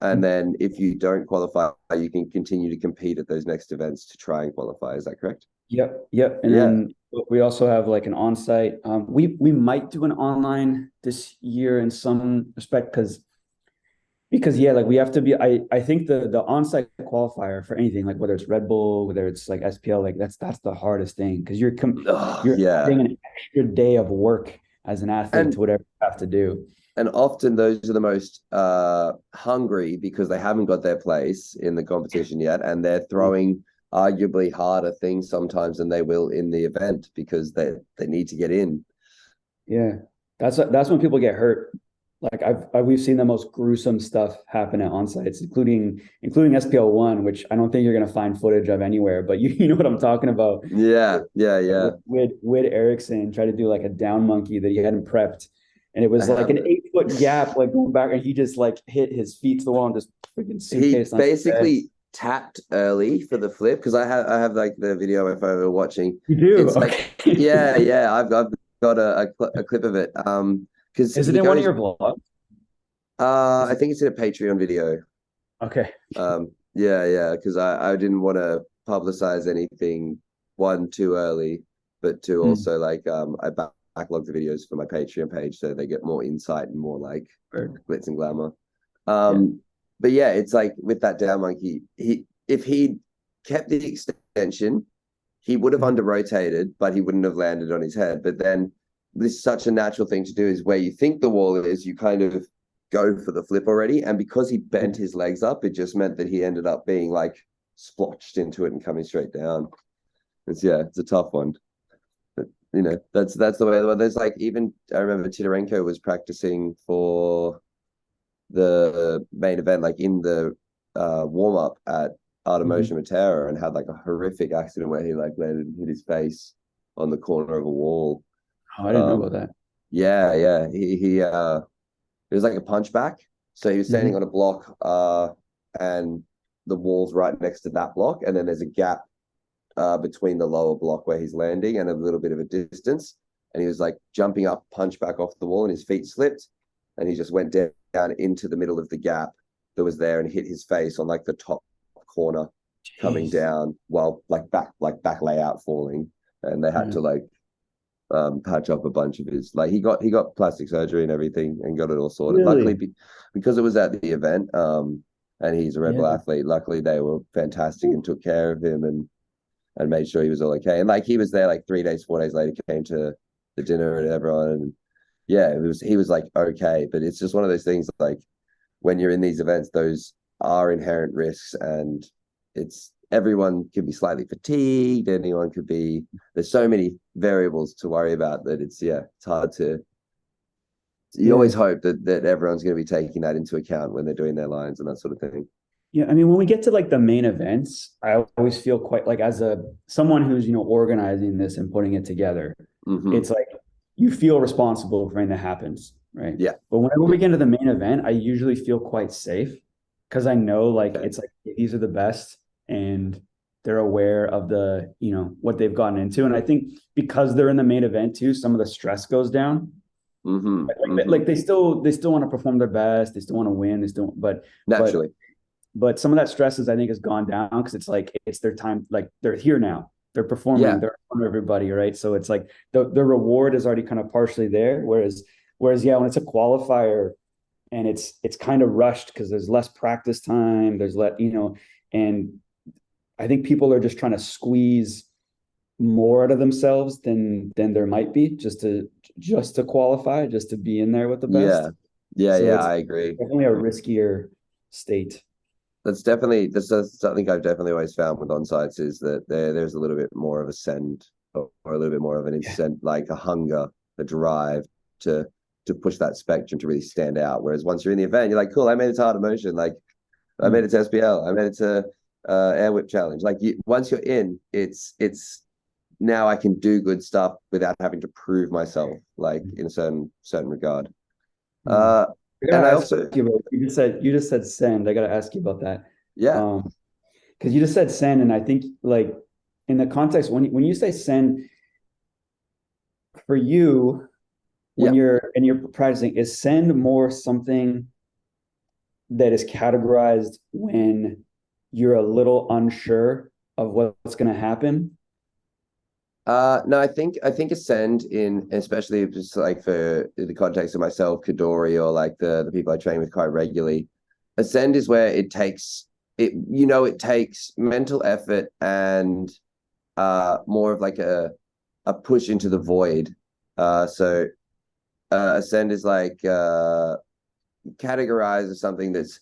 and then if you don't qualify, you can continue to compete at those next events to try and qualify. Is that correct?
Yep, yep. And
Yeah.
then we also have like an on-site. We might do an online this year in some respect because yeah, like we have to be. I think the on-site qualifier for anything, like whether it's Red Bull, whether it's like SPL, like that's the hardest thing because
Oh,
you're
yeah.
adding an extra day of work as an athlete
And
to whatever you have to do.
often those are the most hungry because they haven't got their place in the competition yet, and they're throwing arguably harder things sometimes than they will in the event because they need to get in.
Yeah, that's when people get hurt. Like we've seen the most gruesome stuff happen at on sites, including SPL1, which I don't think you're gonna find footage of anywhere, but you know what I'm talking about.
Yeah.
With Erickson tried to do like a down monkey that he hadn't prepped, and it
I
was like
have
an
it.
8 foot gap, like going back, and he just like hit his feet to the wall and just freaking
He
suitcase on his head.
basically tapped early for the flip because I have like the video if I were watching.
You do?
It's like
Okay.
yeah. I've got a clip of it. Because
Is it
he
in one of
goes
your vlogs?
I think it's in a Patreon video.
Okay.
Yeah, because I didn't want to publicize anything one too early, but two
Hmm.
also like I backlog the videos for my Patreon page so they get more insight and more like glitz and glamour.
Yeah.
But yeah, it's like with that down monkey, he if he kept the extension, he would have under rotated, but he wouldn't have landed on his head. But then this is such a natural thing to do is where you think the wall is, you kind of go for the flip already. And because he bent his legs up, it just meant that he ended up being like splotched into it and coming straight down. It's a tough one. But that's the way. There's like even I remember Titarenko was practicing for the main event, like in the warm up at Art of
Mhm.
Motion Matera, and had like a horrific accident where he like landed and hit his face on the corner of a wall.
Oh, I didn't know
Um,
about that.
yeah. It was like a punchback. So he was standing
Mhm.
on a block, and the wall's right next to that block, and then there's a gap between the lower block where he's landing and a little bit of a distance. And he was like jumping up, punch back off the wall, and his feet slipped, and he just went down into the middle of the gap that was there and hit his face on like the top corner coming
Jeez.
down while back layout falling, and they had
Yeah.
to like patch up a bunch of his like he got plastic surgery and everything and got it all sorted. Luckily,
Really?
because it was at the event, and he's a
Yeah.
Redbull athlete. Luckily, they were fantastic and took care of him and made sure he was all okay. And like he was there like 3 days, 4 days later, came to the dinner and everyone. And yeah, he was like okay, but it's just one of those things like when you're in these events, those are inherent risks, and it's everyone could be slightly fatigued. Anyone could be. There's so many variables to worry about that it's hard to. You
Yeah.
always hope that everyone's going to be taking that into account when they're doing their lines and that sort of thing.
Yeah, I mean, when we get to like the main events, I always feel quite like as a someone who's, organizing this and putting it together,
Mm-hmm.
it's like you feel responsible for anything that happens, right?
Yeah.
But whenever
Yeah.
we get into the main event, I usually feel quite safe because I know like
Okay.
it's like these are the best and they're aware of the, what they've gotten into. And I think because they're in the main event too, some of the stress goes down.
Mm-hmm. Mm-hmm.
Like they still want to perform their best, they still want to win, they still but
Naturally.
but some of that stress is I think has gone down because it's like it's their time, like they're here now, they're performing,
Yeah.
they're in front of everybody, right? So it's like the reward is already kind of partially there, whereas yeah, when it's a qualifier and it's kind of rushed because there's less practice time, and I think people are just trying to squeeze more out of themselves than there might be just to qualify, just to be in there with the best.
Yeah. Yeah.
So
Yeah.
it's
I agree.
definitely a riskier state.
That's something I've definitely always found with on sites is that there's a little bit more of a send or a little bit more of an
Yeah.
incent, like a hunger, a drive to to push that spectrum to really stand out. Whereas once you're in the event, you're like, cool, I made it to Art of Motion, like I made
Mm.
it to SPL, I made it to Air Whip Challenge. Like once you're in, it's now I can do good stuff without having to prove myself, like in a certain regard.
Mm.
Uh,
I
and
gotta
I
ask
also
you about you just said send. I gotta ask you about that.
yeah
Because you just said send, and I think like in the context when you say send for you when
yeah
you're practicing, is send more something that is categorized when you're a little unsure of what's going to happen?
No, I think ascend in especially just like for the context of myself, Kadori, or like the people I train with quite regularly. Ascend is where it takes mental effort and more of like a push into the void. So ascend is like categorized as something that's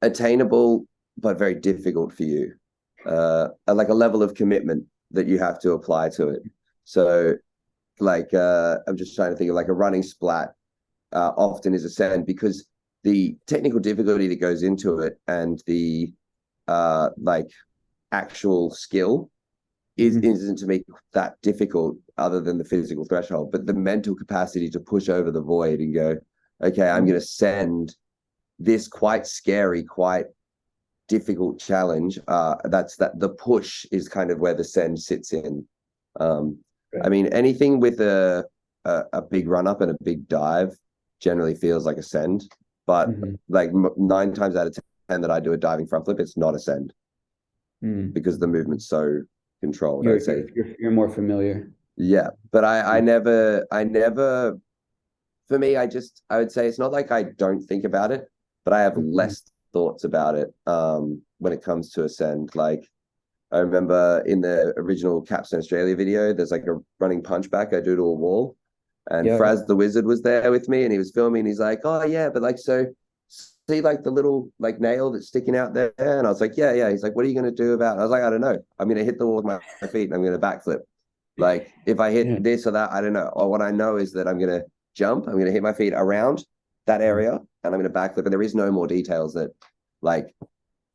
attainable but very difficult for you. Like a level of commitment that you have to apply to it. So like I'm just trying to think of like a running splat. often is ascend, because the technical difficulty that goes into it and the like actual skill isn't to make that difficult, other than the physical threshold, but the mental capacity to push over the void and go, okay, I'm going to send this quite scary, quite difficult challenge. The push is kind of where the send sits in. I mean, anything with a big run up and a big dive generally feels like a send, but like 9 times out of 10 that I do a diving front flip, it's not a send because the movement's so controlled.
You're more familiar.
Yeah, but I never. For me, I would say it's not like I don't think about it, but I have less thoughts about it when it comes to ascend. Like, I remember in the original Capstone Australia video, there's like a running punchback I do to a wall, and Fraz the Wizard was there with me, and he was filming. And he's like, "Oh yeah, but like, so see like the little like nail that's sticking out there?" And I was like, "Yeah." He's like, "What are you gonna do about it?" I was like, "I don't know. I'm gonna hit the wall with my feet, and I'm gonna backflip. Like, if I hit this or that, I don't know. Or what I know is that I'm gonna jump. I'm going to hit my feet around that area, and I'm going to backflip. And there is no more details that, like,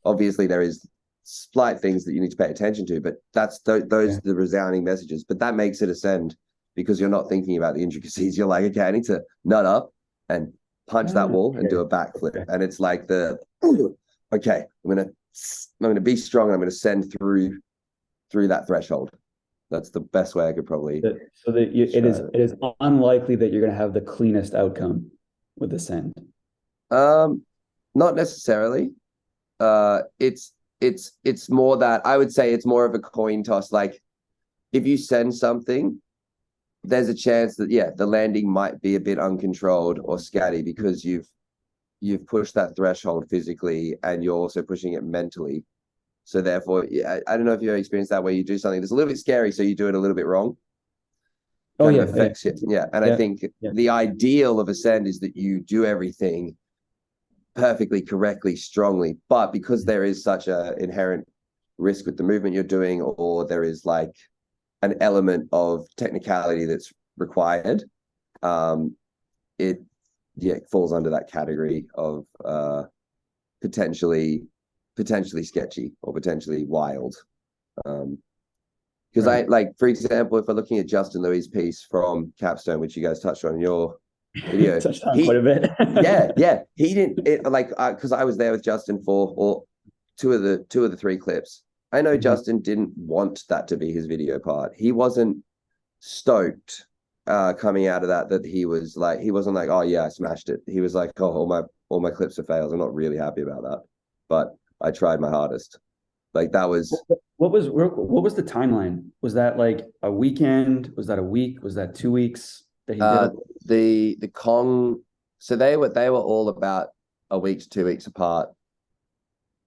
obviously there is slight things that you need to pay attention to, but those are the resounding messages. But that makes it ascend, because you're not thinking about the intricacies. You're like, okay, I need to nut up and punch that wall and do a backflip. And it's like okay, I'm going to be strong, and I'm going to send through that threshold. That's the best way I could probably.
It is unlikely that you're going to have the cleanest outcome with ascend.
Not necessarily. It's more that I would say it's more of a coin toss. Like, if you send something, there's a chance that the landing might be a bit uncontrolled or scatty, because you've pushed that threshold physically, and you're also pushing it mentally. So therefore, I don't know if you've experienced that, where you do something that's a little bit scary, so you do it a little bit wrong. Affects it. Yeah. And I think the ideal of ascend is that you do everything perfectly, correctly, strongly. But because there is such an inherent risk with the movement you're doing, or there is like an element of technicality that's required, it falls under that category of potentially sketchy or potentially wild. Because I, like, for example, if we're looking at Justin Louis' piece from Capstone, which you guys touched on in your video,
touched on quite a
bit. He didn't because I was there with Justin for two of the 3 clips. I know Justin didn't want that to be his video part. He wasn't stoked coming out of that he was like, he wasn't like, "Oh yeah, I smashed it." He was like, "Oh, all my clips are fails. I'm not really happy about that, but I tried my hardest." Like, that was.
What was the timeline? Was that like a weekend? Was that a week? Was that 2 weeks that he did?
The Kong. So they were all about a week to 2 weeks apart.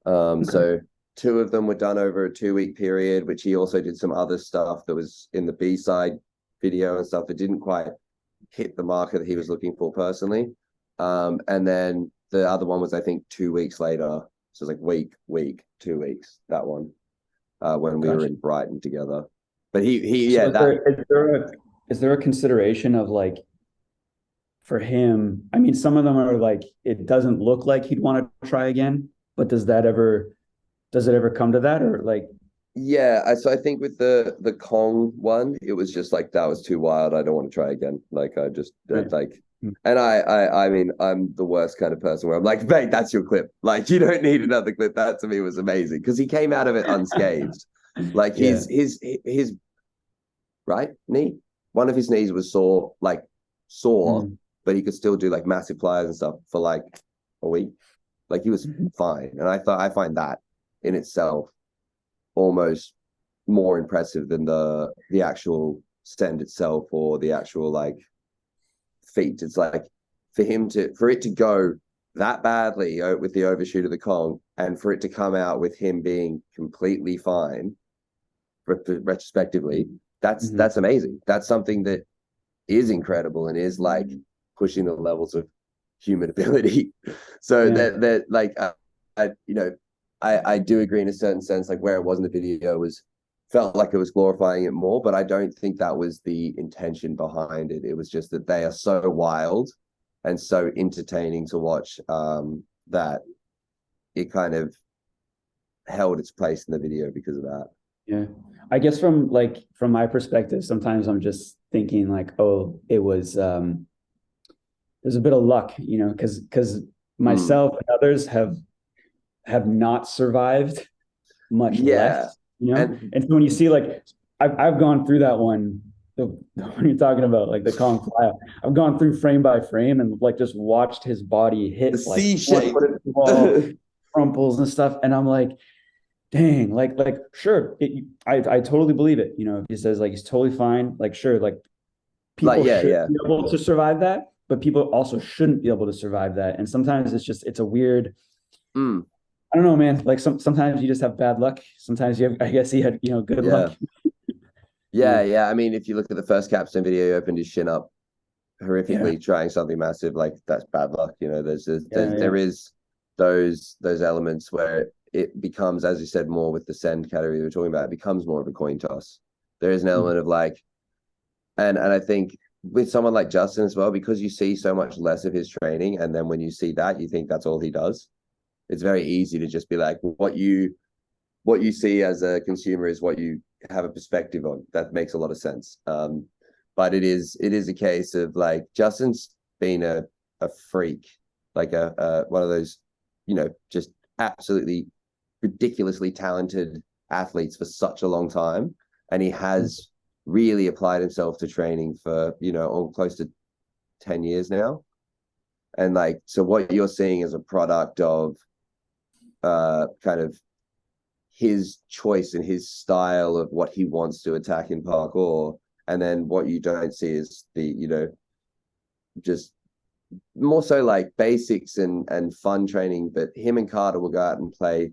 So 2 of them were done over a 2-week period, which he also did some other stuff that was in the B-side video and stuff that didn't quite hit the marker that he was looking for personally. And then the other one was, I think, 2 weeks later. So it's like week, 2 weeks, that one, when we were in Brighton together. But
is there a consideration of, like, for him? I mean, some of them are like, it doesn't look like he'd want to try again, but does it ever come to that, or like?
Yeah, so I think with the Kong one, it was just like, that was too wild. I don't want to try again. Like, I just like. And I mean, I'm the worst kind of person where I'm like, "Mate, that's your clip. Like, you don't need another clip." That to me was amazing, because he came out of it unscathed. Like, his right knee, one of his knees was sore, but he could still do like massive pliers and stuff for like a week. Like, he was fine. And I find that in itself almost more impressive than the actual send itself, or the actual like feat. It's like, for it to go that badly with the overshoot of the Kong, and for it to come out with him being completely fine retrospectively, that's amazing. That's something that is incredible, and is like pushing the levels of human ability. So that like, I do agree in a certain sense, like, where it was in the video felt like it was glorifying it more, but I don't think that was the intention behind it. It was just that they are so wild, and so entertaining to watch, that it kind of held its place in the video because of that.
Yeah. I guess from my perspective, sometimes I'm just thinking like, oh, it was there's a bit of luck, you know, because myself and others have not survived, much
Yeah.
less, you know.
And
And so when you see like I've gone through that one, the when you're talking about like the Kong fly, I've gone through frame by frame and like just watched his body
the
hit like
C shape.
wall, crumples and stuff, and I'm like, dang, like sure, I totally believe it. You know, if he says like he's totally fine, like sure, like
Like,
people
yeah,
should
yeah.
be able to survive that, but people also shouldn't be able to survive that. And sometimes it's a weird,
Mm,
I don't know, man. Like sometimes you just have bad luck. Sometimes you have, I guess he had, you know, good luck.
yeah.
Yeah.
Yeah, yeah. I mean, if you look at the first capstone video, he opened his shin up
Yeah.
horrifically trying something massive. Like, that's bad luck. You know,
Yeah.
there is those elements where it becomes, as you said, more with the send category we were talking about, it becomes more of a coin toss. There is an element of like, and I think with someone like Justin as well, because you see so much less of his training, and then when you see that, you think that's all he does. It's very easy to just be like, what you see as a consumer is what you have a perspective on. That makes a lot of sense. But it is a case of like, Justin's been a freak, like a one of those, you know, just absolutely ridiculously talented athletes for such a long time, and he has really applied himself to training for, you know, all close to 10 years now. And like, so what you're seeing is a product of kind of his choice and his style of what he wants to attack in parkour. And then what you don't see is the, you know, just more so like basics and fun training. But him and Carter will go out and play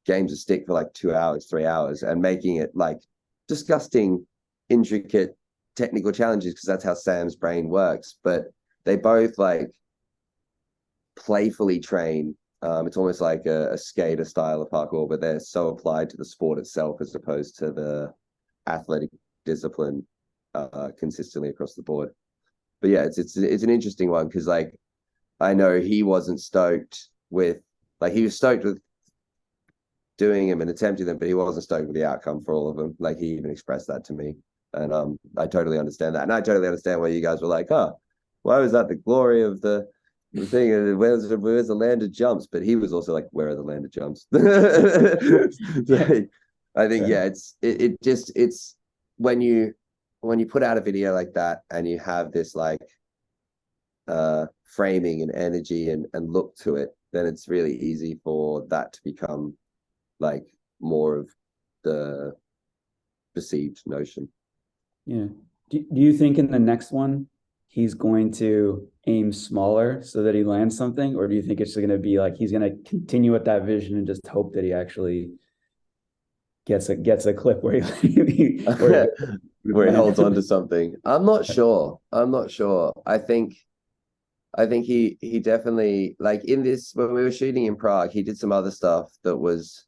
games of stick for like 2 hours, 3 hours, and making it like disgusting, intricate technical challenges, because that's how Sam's brain works. But they both like playfully train. It's almost like a skater style of parkour, but they're so applied to the sport itself as opposed to the athletic discipline consistently across the board. But yeah, it's an interesting one, because like, I know he wasn't stoked with, like, he was stoked with doing them and attempting them, but he wasn't stoked with the outcome for all of them. Like, he even expressed that to me, and I totally understand that, and I totally understand why you guys were like, oh, why was that the glory of the thing? Where's the land of jumps? But he was also like, where are the land of jumps? So, I think yeah, it's when you put out a video like that and you have this like framing and energy and look to it, then it's really easy for that to become like more of the perceived notion.
Yeah. Do you think in the next one he's going to aim smaller so that he lands something, or do you think it's going to be like he's going to continue with that vision and just hope that he actually gets a clip where he
where he holds on to something? I'm not sure. I think he definitely, like, in this, when we were shooting in Prague, he did some other stuff that was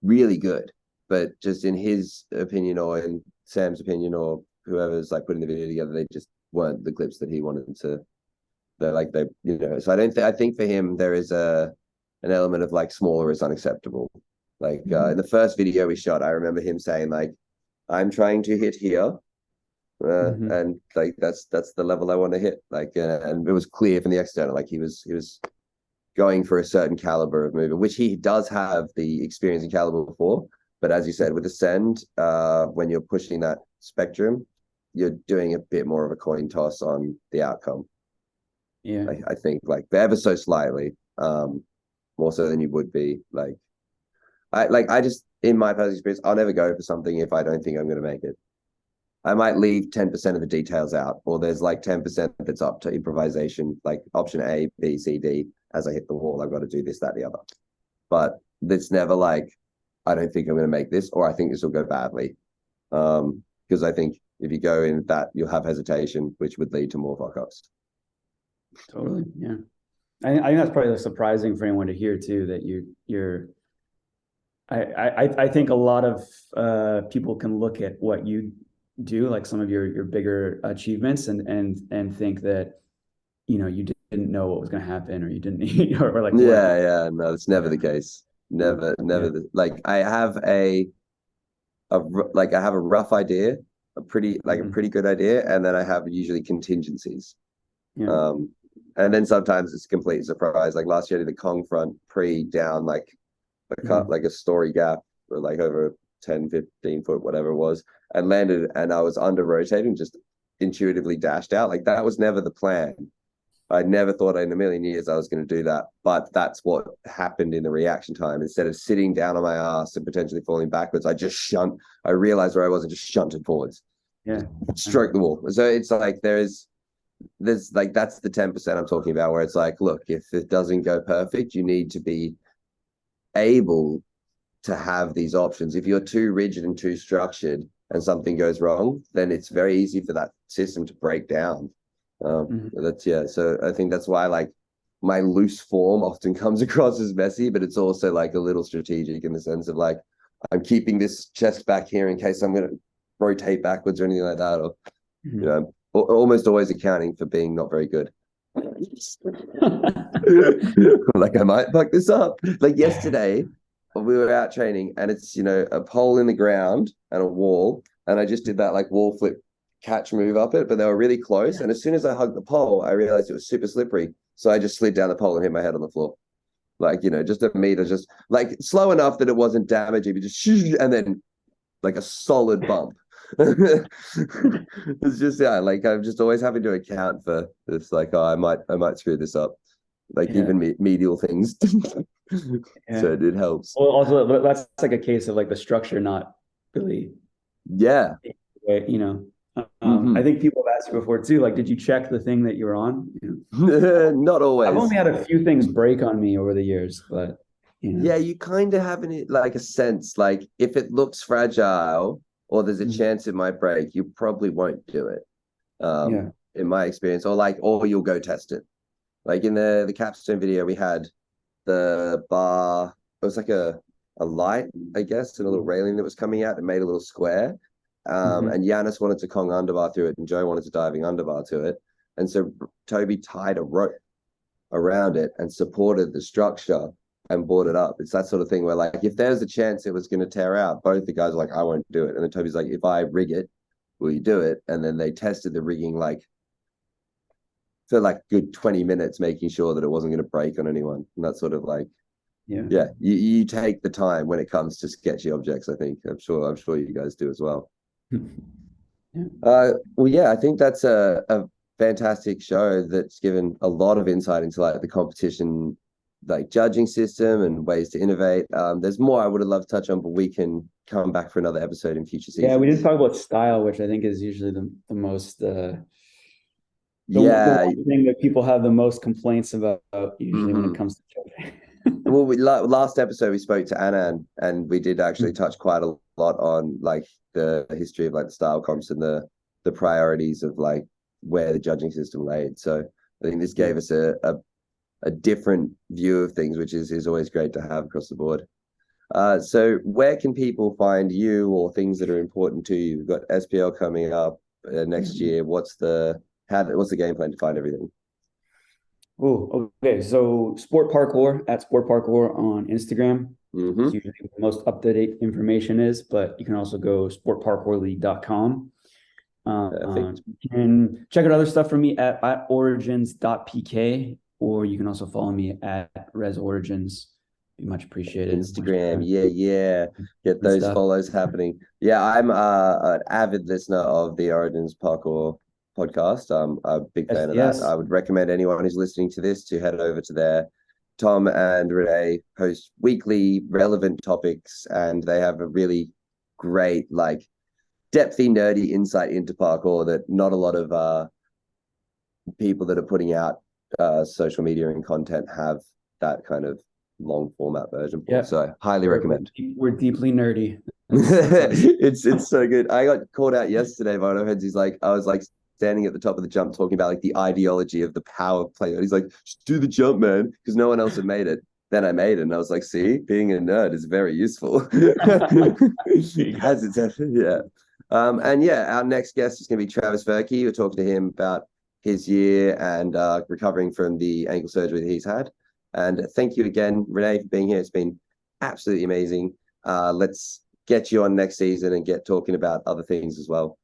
really good, but just in his opinion, or in Sam's opinion, or whoever's like putting the video together, they just weren't the clips that he wanted to. They're like, they, you know. So I think for him there is an element of like, smaller is unacceptable. Like in the first video we shot, I remember him saying like, I'm trying to hit here, and like that's the level I want to hit. Like, and it was clear from the external, like he was going for a certain caliber of movement, which he does have the experience in caliber for. But as you said, with Ascend, when you're pushing that spectrum, you're doing a bit more of a coin toss on the outcome.
Yeah.
I think like ever so slightly, more so than you would be. I just, in my personal experience, I'll never go for something if I don't think I'm going to make it. I might leave 10% of the details out, or there's like 10% that's up to improvisation, like option A, B, C, D. As I hit the wall, I've got to do this, that, the other. But it's never like, I don't think I'm going to make this, or I think this will go badly. Because I think if you go in that, you'll have hesitation, which would lead to more fuck-ups.
Totally. Yeah. I think that's probably surprising for anyone to hear too, that you're I think a lot of people can look at what you do, like some of your bigger achievements, and think that, you know, you didn't know what was going to happen, or you didn't, or like what?
Yeah. No, it's never the case. Never.
Yeah.
Like I have like I have a rough idea, a pretty good idea, and then I have usually contingencies.
Yeah.
Um, and then sometimes it's a complete surprise. Like last year, I did the Kong front pre down like a story gap, or like over 10, 15 foot, whatever it was, and landed, and I was under rotating, just intuitively dashed out. Like that was never the plan. I never thought in a million years I was going to do that, but that's what happened in the reaction time. Instead of sitting down on my ass and potentially falling backwards, I realized where I was and just shunted forwards,
Yeah.
stroke the wall. So it's like there's like that's the 10% I'm talking about, where it's like, look, if it doesn't go perfect, you need to be able to have these options. If you're too rigid and too structured and something goes wrong, then it's very easy for that system to break down. So I think that's why like my loose form often comes across as messy, but it's also like a little strategic in the sense of like I'm keeping this chest back here in case I'm going to rotate backwards or anything like that, or you know, almost always accounting for being not very good. Like I might fuck this up. Like yesterday, we were out training, and it's a pole in the ground and a wall, and I just did that like wall flip catch move up it, but they were really close. And as soon as I hugged the pole, I realized it was super slippery. So I just slid down the pole and hit my head on the floor. Like, just a meter, just like slow enough that it wasn't damaging, but just and then like a solid bump. It's just like I'm just always having to account for this, like, oh, I might screw this up. Like even medial things. So it helps.
Well, also that's like a case of like the structure not really.
Yeah.
I think people have asked you before too, like, did you check the thing that you were on?
Not always.
I've only had a few things break on me over the years, but
yeah, you kind of have like a sense, like if it looks fragile or there's a chance it might break, you probably won't do it. In my experience, or you'll go test it. Like in the capstone video, we had the bar. It was like a light, I guess, and a little railing that was coming out and made a little square. And Giannis wanted to Kong underbar through it, and Joe wanted to diving underbar to it. And so Toby tied a rope around it and supported the structure and brought it up. It's that sort of thing where, like, if there's a chance it was going to tear out, both the guys are like, I won't do it. And then Toby's like, if I rig it, will you do it? And then they tested the rigging like for like good 20 minutes, making sure that it wasn't going to break on anyone. And that's sort of like, you take the time when it comes to sketchy objects. I think I'm sure you guys do as well. I think that's a fantastic show that's given a lot of insight into like the competition, like judging system and ways to innovate. There's more I would have loved to touch on, but we can come back for another episode in future seasons.
Yeah, we didn't talk about style, which I think is usually the most the thing that people have the most complaints about usually when it comes to judging.
Well, last episode we spoke to Anand, and we did actually touch quite a lot on like the history of like the style comps and the priorities of like where the judging system laid. So I think this gave us a different view of things, which is always great to have across the board. So where can people find you or things that are important to you? We've got SPL coming up next year. What's the game plan to find everything?
Oh, okay. So Sport Parkour at Sport Parkour on Instagram. It's usually the most up-to-date information is, but you can also go sportparkourleague.com. You can check out other stuff from me at origins.pk, or you can also follow me at resorigins. Be much appreciated.
Instagram, get those follows happening. I'm an avid listener of the Origins Parkour podcast. I'm a big fan of that. I would recommend anyone who's listening to this to head over to there. Tom and Rene host weekly relevant topics, and they have a really great, like, depthy, nerdy insight into parkour that not a lot of people that are putting out social media and content have that kind of long format version. So highly recommend.
We're deeply nerdy.
It's so good. I got called out yesterday by one of my friends. He's like, I was like standing at the top of the jump talking about like the ideology of the power play. And he's like, just do the jump, man, because no one else had made it. Then I made it, and I was like, see, being a nerd is very useful. It has its effort, and our next guest is going to be Travis Verkey. We're talking to him about his year and recovering from the ankle surgery that he's had. And thank you again, Rene, for being here. It's been absolutely amazing. Let's get you on next season and get talking about other things as well.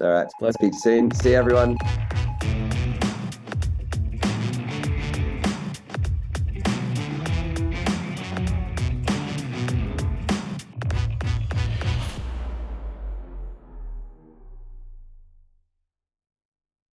All right. Speak soon. See you, everyone.